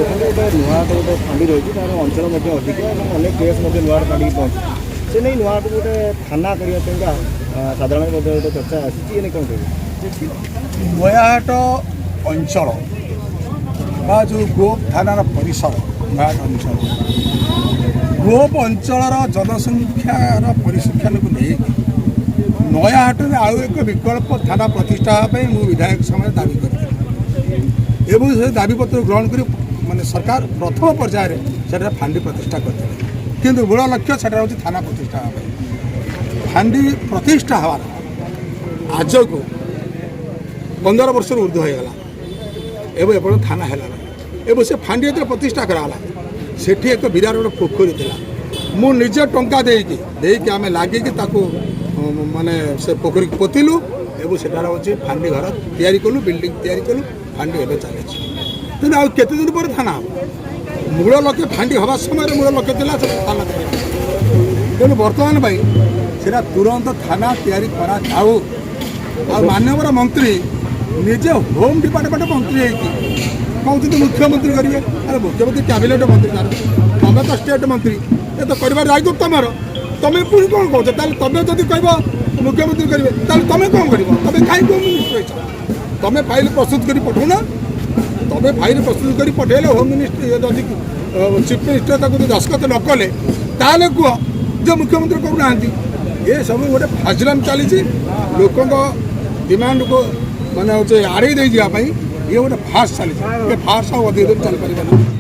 देखते गोटे नुआ गोटे फाँडी रही है अंचल अधिक अनेक केस नुआ फाँडी पहुँचे से नहीं नुआ गोटे थाना करने साधारण गोटे चर्चा आसी कौन कह नयाहाट अंचल बा जो गोप थाना परिसर नयाहाट अंचल गोप अंचल जनसंख्यार परिसंख्यान को लेकिन नयाहाट में आउ एक विकल्प थाना प्रतिष्ठा मुझे विधायक समय दावी करी एवं से दाबीपत्र ग्रहण कर माने सरकार प्रथम पर्यायर से फांडी प्रतिष्ठा करते किंतु मूल लक्ष्य से थाना प्रतिष्ठा फांडी प्रतिष्ठा हवार आज को 15 वर्ष ऊर्ध होगा एवं एपट थाना है एवं से फांडी जो प्रतिष्ठा कराला सेठी एक विराट गोटे पोखरी थी मु निज टंका देकी आम लगे माने से पोखरी पोतिलु एवं सेटार हूँ फांडी घर तैयारी कलु बिल्डिंग तैयारी कलु फांडी एवं चली तेना आ केते दिन पर थाना मूल लक्ष्य फांडी हवा समय मूल लक्ष्य था थाना तेणु बर्तमान भाई से तुरंत थाना तैयारी करा जाऊ आ माननीय मंत्री निजे होम डिपार्टमेंट मंत्री कहते मुख्यमंत्री करेंगे अरे मुख्यमंत्री कैबिनेट मंत्री तुम तो स्टेट मंत्री ये तो कर दायित्व तुम तुम्हें पुणी कौन कह तुम्हें जब कह मुख्यमंत्री करेंगे तुम कौन कर तुम कहीं होम मिनिस्टर तुम फाइल प्रस्तुत कर पठाऊना तुम फाइल प्रस्तुत कर पठेले होम मिनिस्टर चीफ मिनिस्टर दस्खत न कले ताले कह जो मुख्यमंत्री करूना ये सब गोटे फाजलाम चली लोकों डिमांड को माने आड़े जावाई ये गोटे फार्स चली फार्स अधिक दिन चल पारे ना।